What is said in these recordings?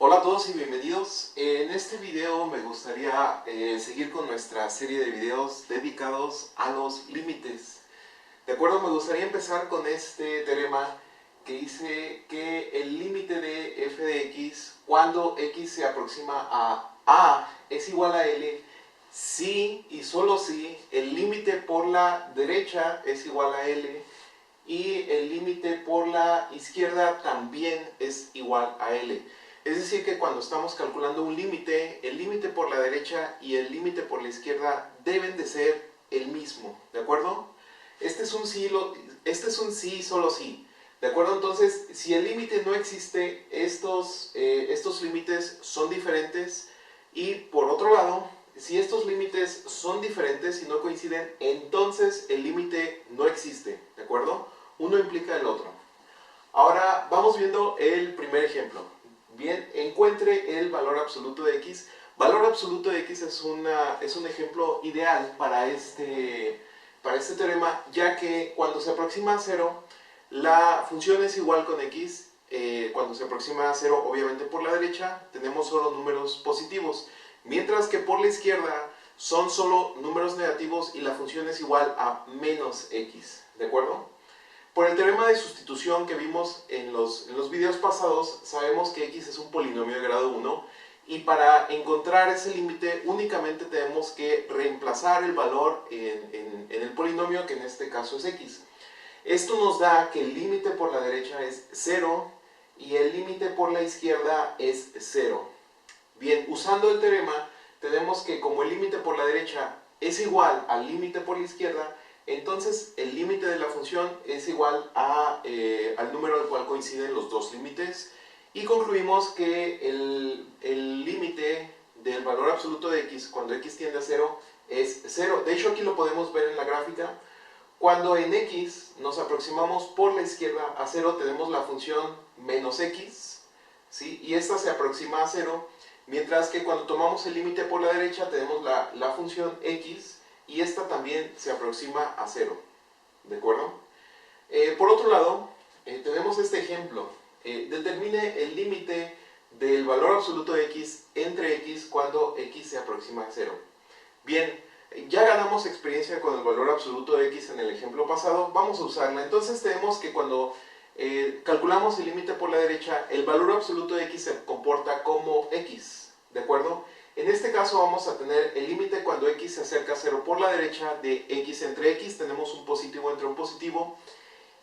Hola a todos y bienvenidos. En este video me gustaría seguir con nuestra serie de videos dedicados a los límites. De acuerdo, me gustaría empezar con este teorema que dice que el límite de f de x cuando x se aproxima a es igual a L si y solo si el límite por la derecha es igual a L y el límite por la izquierda también es igual a L. Es decir que cuando estamos calculando un límite, el límite por la derecha y el límite por la izquierda deben de ser el mismo, ¿de acuerdo? Este es un sí, solo sí. ¿De acuerdo? Entonces, si el límite no existe, estos límites son diferentes. Y por otro lado, si estos límites son diferentes y no coinciden, entonces el límite no existe. ¿De acuerdo? Uno implica el otro. Ahora vamos viendo el primer ejemplo. Bien, encuentre el valor absoluto de x. Valor absoluto de x es un ejemplo ideal para este teorema, ya que cuando se aproxima a 0, la función es igual con x. Cuando se aproxima a 0, obviamente por la derecha, tenemos solo números positivos, mientras que por la izquierda son solo números negativos y la función es igual a menos x. ¿De acuerdo? Por el teorema de sustitución que vimos en los videos pasados, sabemos que x es un polinomio de grado 1 y para encontrar ese límite únicamente tenemos que reemplazar el valor en el polinomio, que en este caso es x. Esto nos da que el límite por la derecha es 0 y el límite por la izquierda es 0. Bien, usando el teorema tenemos que como el límite por la derecha es igual al límite por la izquierda, entonces el límite de la función es igual al número al cual coinciden los dos límites y concluimos que el límite del valor absoluto de x cuando x tiende a 0 es 0. De hecho aquí lo podemos ver en la gráfica. Cuando en x nos aproximamos por la izquierda a 0 tenemos la función menos x, ¿sí? Y esta se aproxima a 0, mientras que cuando tomamos el límite por la derecha tenemos la función x y esta también se aproxima a 0, ¿de acuerdo? Por otro lado, tenemos este ejemplo. Determine el límite del valor absoluto de x entre x cuando x se aproxima a 0. Bien, ya ganamos experiencia con el valor absoluto de x en el ejemplo pasado, vamos a usarla. Entonces tenemos que cuando calculamos el límite por la derecha, el valor absoluto de x se comporta como x, ¿de acuerdo? En este caso vamos a tener el límite cuando x se acerca a 0 por la derecha de x entre x, tenemos un positivo entre un positivo,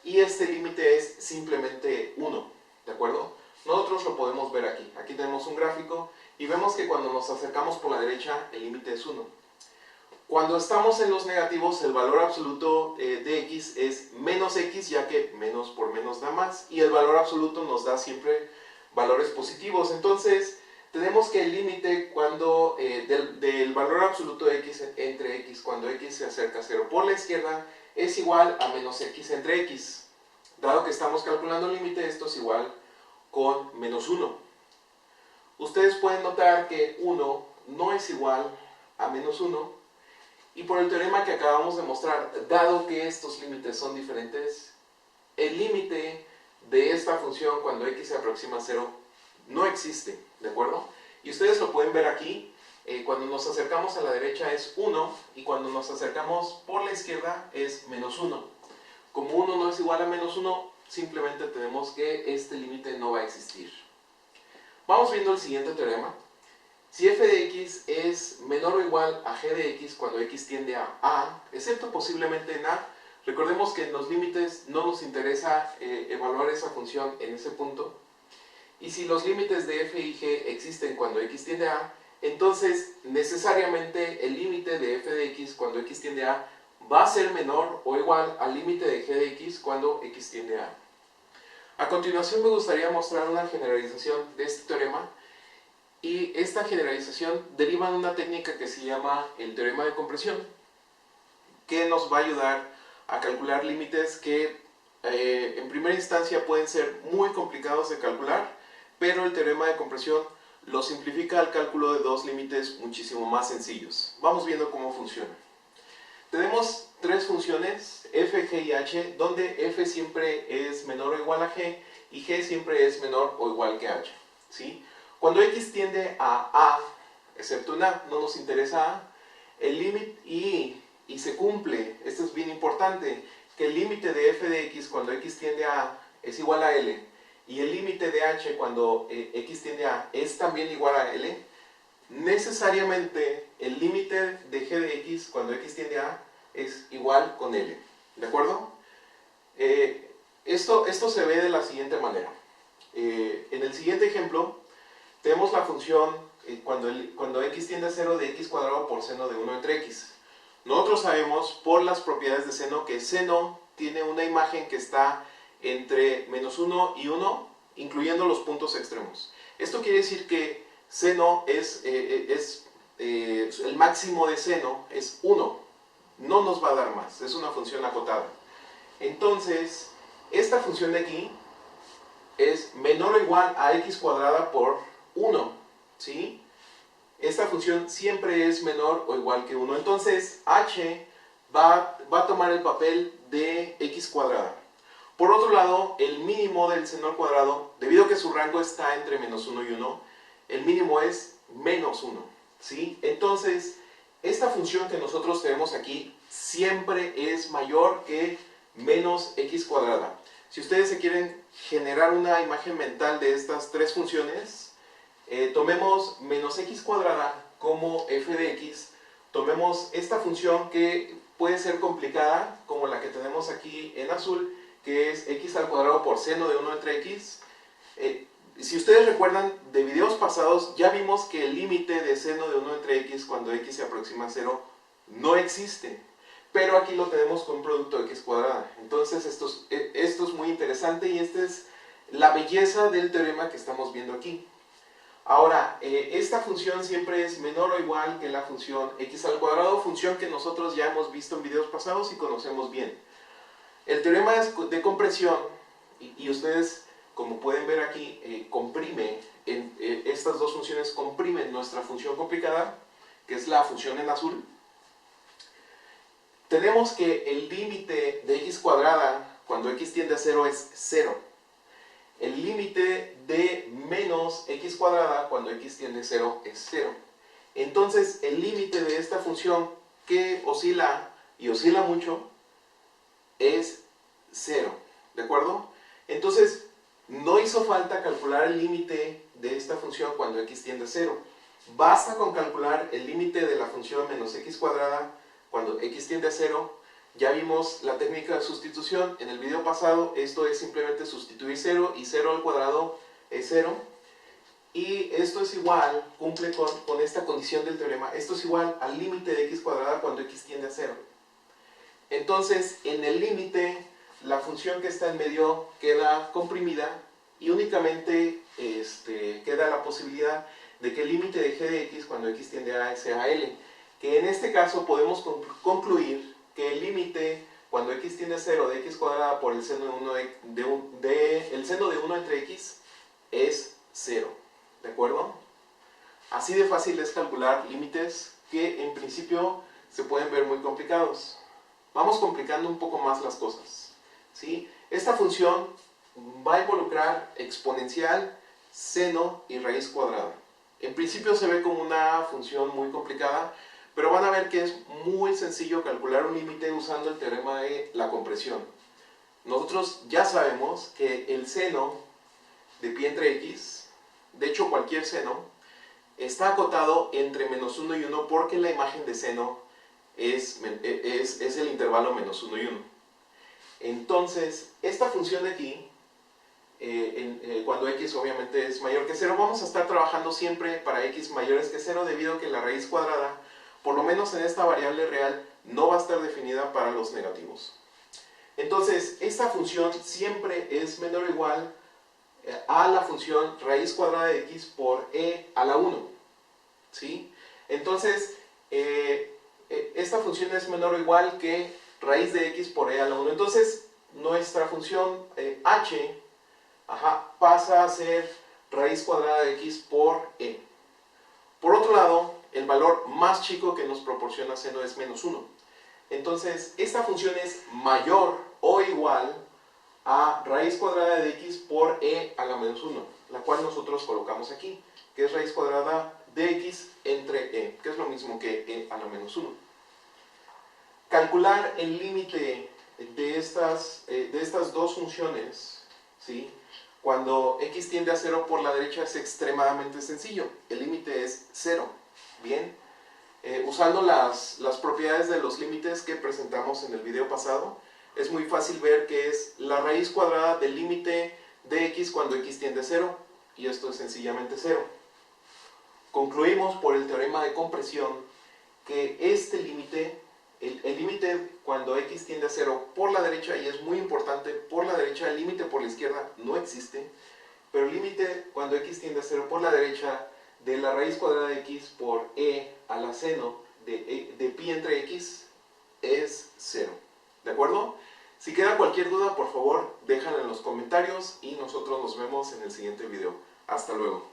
y este límite es simplemente 1, ¿de acuerdo? Nosotros lo podemos ver aquí. Aquí tenemos un gráfico y vemos que cuando nos acercamos por la derecha el límite es 1. Cuando estamos en los negativos el valor absoluto de x es menos x, ya que menos por menos da más, y el valor absoluto nos da siempre valores positivos. Entonces tenemos que el límite del valor absoluto de x entre x cuando x se acerca a 0 por la izquierda es igual a menos x entre x. Dado que estamos calculando el límite, esto es igual con menos 1. Ustedes pueden notar que 1 no es igual a menos 1, y por el teorema que acabamos de mostrar, dado que estos límites son diferentes, el límite de esta función cuando x se aproxima a 0 no existe, ¿de acuerdo? Y ustedes lo pueden ver aquí. Cuando nos acercamos a la derecha es 1 y cuando nos acercamos por la izquierda es menos 1. Como 1 no es igual a menos 1, simplemente tenemos que este límite no va a existir. Vamos viendo el siguiente teorema. Si f de x es menor o igual a g de x cuando x tiende a, excepto posiblemente en a, recordemos que en los límites no nos interesa evaluar esa función en ese punto. Y si los límites de f y g existen cuando x tiende a, entonces necesariamente el límite de f de x cuando x tiende a va a ser menor o igual al límite de g de x cuando x tiende a. A continuación me gustaría mostrar una generalización de este teorema, y esta generalización deriva de una técnica que se llama el teorema de compresión, que nos va a ayudar a calcular límites que en primera instancia pueden ser muy complicados de calcular, pero el teorema de compresión lo simplifica al cálculo de dos límites muchísimo más sencillos. Vamos viendo cómo funciona. Tenemos tres funciones, f, g y h, donde f siempre es menor o igual a g y g siempre es menor o igual que h, ¿sí? Cuando x tiende a, excepto en a, no nos interesa a, el límite y se cumple, esto es bien importante, que el límite de f de x cuando x tiende a es igual a L, y el límite de h cuando x tiende a es también igual a L, necesariamente el límite de g de x cuando x tiende a es igual con L. ¿De acuerdo? Esto se ve de la siguiente manera. En el siguiente ejemplo, tenemos la función cuando x tiende a 0 de x cuadrado por seno de 1 entre x. Nosotros sabemos por las propiedades de seno que seno tiene una imagen que está entre menos 1 y 1, incluyendo los puntos extremos. Esto quiere decir que seno el máximo de seno es 1, no nos va a dar más, es una función acotada. Entonces, esta función de aquí es menor o igual a x cuadrada por 1, ¿sí? Esta función siempre es menor o igual que 1. Entonces, h va a tomar el papel de x cuadrada. Por otro lado, el mínimo del seno al cuadrado, debido a que su rango está entre menos 1 y 1, el mínimo es menos 1, ¿sí? Entonces, esta función que nosotros tenemos aquí siempre es mayor que menos x cuadrada. Si ustedes se quieren generar una imagen mental de estas tres funciones, tomemos menos x cuadrada como f de x, tomemos esta función que puede ser complicada, como la que tenemos aquí en azul, que es x al cuadrado por seno de 1 entre x. Si ustedes recuerdan de videos pasados, ya vimos que el límite de seno de 1 entre x cuando x se aproxima a 0 no existe. Pero aquí lo tenemos con un producto de x cuadrada. Entonces esto es muy interesante y esta es la belleza del teorema que estamos viendo aquí. Ahora, esta función siempre es menor o igual que la función x al cuadrado, función que nosotros ya hemos visto en videos pasados y conocemos bien. El teorema de compresión, y ustedes, como pueden ver aquí, estas dos funciones comprimen nuestra función complicada, que es la función en azul. Tenemos que el límite de x cuadrada cuando x tiende a 0 es 0. El límite de menos x cuadrada cuando x tiende a 0 es 0. Entonces, el límite de esta función que oscila, y oscila mucho, es 0. ¿De acuerdo? Entonces, no hizo falta calcular el límite de esta función cuando x tiende a 0. Basta con calcular el límite de la función menos x cuadrada cuando x tiende a 0. Ya vimos la técnica de sustitución en el video pasado. Esto es simplemente sustituir 0 y 0 al cuadrado es 0. Y esto es igual, cumple con esta condición del teorema, esto es igual al límite de x cuadrada cuando x tiende a 0. Entonces, en el límite, la función que está en medio queda comprimida y únicamente queda la posibilidad de que el límite de g de x cuando x tiende a sea L. Que en este caso podemos concluir que el límite cuando x tiende a 0 de x cuadrada por el seno de 1 entre x es 0. ¿De acuerdo? Así de fácil es calcular límites que en principio se pueden ver muy complicados. Vamos complicando un poco más las cosas, ¿sí? Esta función va a involucrar exponencial, seno y raíz cuadrada. En principio se ve como una función muy complicada, pero van a ver que es muy sencillo calcular un límite usando el teorema de la compresión. Nosotros ya sabemos que el seno de pi entre x, de hecho cualquier seno, está acotado entre menos 1 y 1 porque la imagen de seno es el intervalo menos 1 y 1. Entonces, esta función de aquí, cuando x obviamente es mayor que 0, vamos a estar trabajando siempre para x mayores que 0 debido a que la raíz cuadrada, por lo menos en esta variable real, no va a estar definida para los negativos. Entonces, esta función siempre es menor o igual a la función raíz cuadrada de x por e a la 1. ¿Sí? Entonces, esta función es menor o igual que raíz de x por e a la 1. Entonces, nuestra función h pasa a ser raíz cuadrada de x por e. Por otro lado, el valor más chico que nos proporciona seno es menos 1. Entonces, esta función es mayor o igual a raíz cuadrada de x por e a la menos 1, la cual nosotros colocamos aquí, que es raíz cuadrada de x entre e, que es lo mismo que e a la menos 1. Calcular el límite de estas dos funciones, ¿sí? Cuando x tiende a 0 por la derecha es extremadamente sencillo. El límite es 0. Bien. Usando las propiedades de los límites que presentamos en el video pasado, es muy fácil ver que es la raíz cuadrada del límite de x cuando x tiende a 0. Y esto es sencillamente 0. Concluimos por el teorema de compresión que este límite, el límite cuando x tiende a 0 por la derecha, y es muy importante, por la derecha, el límite por la izquierda no existe, pero el límite cuando x tiende a 0 por la derecha de la raíz cuadrada de x por e a la seno de pi entre x es 0. ¿De acuerdo? Si queda cualquier duda, por favor, déjala en los comentarios y nosotros nos vemos en el siguiente video. Hasta luego.